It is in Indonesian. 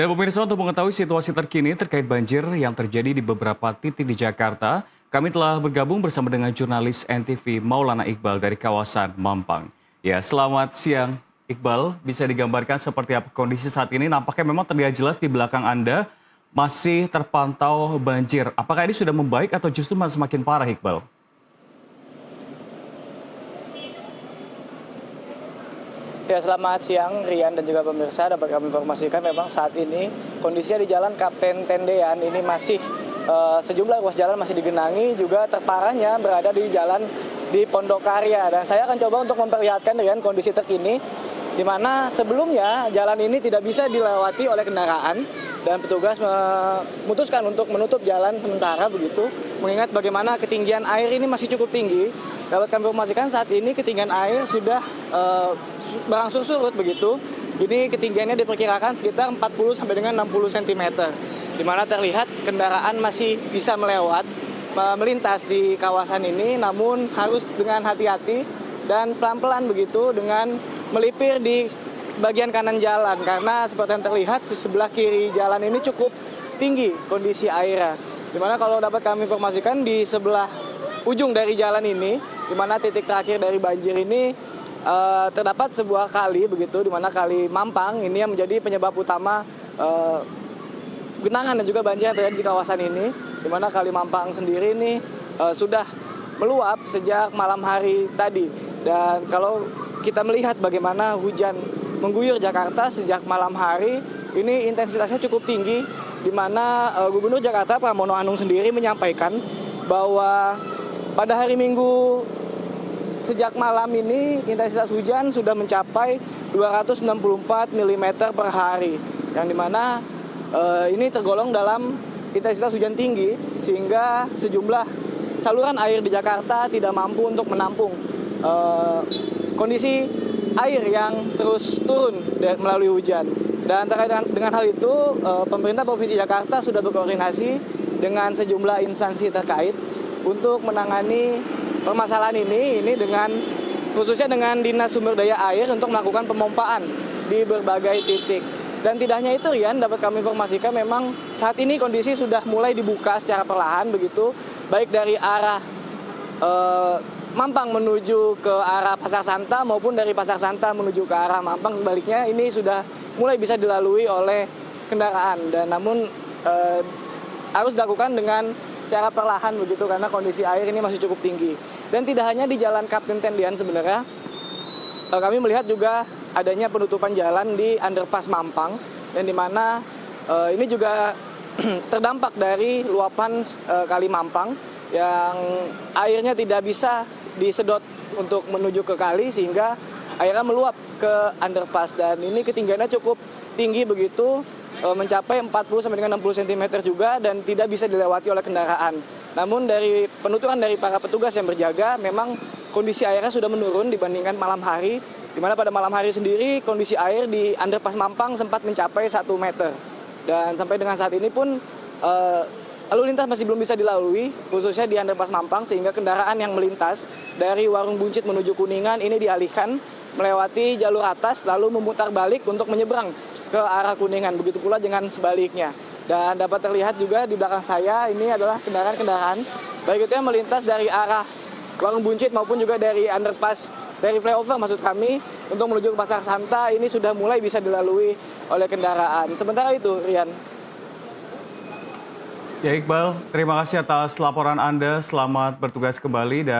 Dan pemirsa untuk mengetahui situasi terkini terkait banjir yang terjadi di beberapa titik di Jakarta, kami telah bergabung bersama dengan jurnalis NTV Maulana Iqbal dari kawasan Mampang. Ya, selamat siang Iqbal, bisa digambarkan seperti apa kondisi saat ini? Nampaknya memang terlihat jelas di belakang Anda masih terpantau banjir. Apakah ini sudah membaik atau justru masih semakin parah Iqbal? Ya, selamat siang Rian dan juga pemirsa. Dapat kami informasikan memang saat ini kondisinya di Jalan Kapten Tendean ini masih sejumlah ruas jalan masih digenangi, juga terparahnya berada di jalan di Pondokarya. Dan saya akan coba untuk memperlihatkan dengan kondisi terkini di mana sebelumnya jalan ini tidak bisa dilewati oleh kendaraan dan petugas memutuskan untuk menutup jalan sementara begitu, mengingat bagaimana ketinggian air ini masih cukup tinggi. Dapat kami informasikan saat ini ketinggian air sudah berangsur surut begitu. Ini ketinggiannya diperkirakan sekitar 40 sampai dengan 60 cm. Di mana terlihat kendaraan masih bisa melintas di kawasan ini, namun harus dengan hati-hati dan pelan-pelan begitu dengan melipir di bagian kanan jalan, karena seperti yang terlihat di sebelah kiri jalan ini cukup tinggi kondisi airnya. Dimana kalau dapat kami informasikan di sebelah ujung dari jalan ini, di mana titik terakhir dari banjir ini terdapat sebuah kali begitu, di mana kali Mampang ini yang menjadi penyebab utama genangan dan juga banjir yang terjadi di kawasan ini, di mana kali Mampang sendiri ini sudah meluap sejak malam hari tadi. Dan kalau kita melihat bagaimana hujan mengguyur Jakarta sejak malam hari, ini intensitasnya cukup tinggi, di mana Gubernur Jakarta Pramono Anung sendiri menyampaikan bahwa pada hari Minggu sejak malam ini intensitas hujan sudah mencapai 264 mm per hari, yang dimana ini tergolong dalam intensitas hujan tinggi, sehingga sejumlah saluran air di Jakarta tidak mampu untuk menampung kondisi air yang terus turun melalui hujan. Dan terkait dengan hal itu, pemerintah Provinsi Jakarta sudah berkoordinasi dengan sejumlah instansi terkait untuk menangani permasalahan ini dengan khususnya dengan Dinas Sumber Daya Air untuk melakukan pemompaan di berbagai titik. Dan tidak hanya itu, Rian, dapat kami informasikan memang saat ini kondisi sudah mulai dibuka secara perlahan begitu, baik dari arah Mampang menuju ke arah Pasar Santa maupun dari Pasar Santa menuju ke arah Mampang sebaliknya, ini sudah mulai bisa dilalui oleh kendaraan. Dan namun harus dilakukan dengan secara perlahan begitu, karena kondisi air ini masih cukup tinggi. Dan tidak hanya di Jalan Kapten Tendian sebenarnya, kami melihat juga adanya penutupan jalan di underpass Mampang, dan di mana ini juga terdampak dari luapan kali Mampang yang airnya tidak bisa disedot untuk menuju ke kali, sehingga airnya meluap ke underpass. Dan ini ketinggiannya cukup tinggi begitu, mencapai 40 sampai dengan 60 cm juga, dan tidak bisa dilewati oleh kendaraan. Namun dari penuturan dari para petugas yang berjaga, memang kondisi airnya sudah menurun dibandingkan malam hari, di mana pada malam hari sendiri kondisi air di underpass Mampang sempat mencapai 1 meter. Dan sampai dengan saat ini pun lalu lintas masih belum bisa dilalui, khususnya di underpass Mampang, sehingga kendaraan yang melintas dari Warung Buncit menuju Kuningan ini dialihkan melewati jalur atas lalu memutar balik untuk menyeberang ke arah Kuningan, begitu pula dengan sebaliknya. Dan dapat terlihat juga di belakang saya ini adalah kendaraan-kendaraan, baik itu yang melintas dari arah Warung Buncit maupun juga dari underpass, dari flyover maksud kami, untuk menuju ke Pasar Santa, ini sudah mulai bisa dilalui oleh kendaraan. Sementara itu, Rian. Ya Iqbal, terima kasih atas laporan Anda. Selamat bertugas kembali dan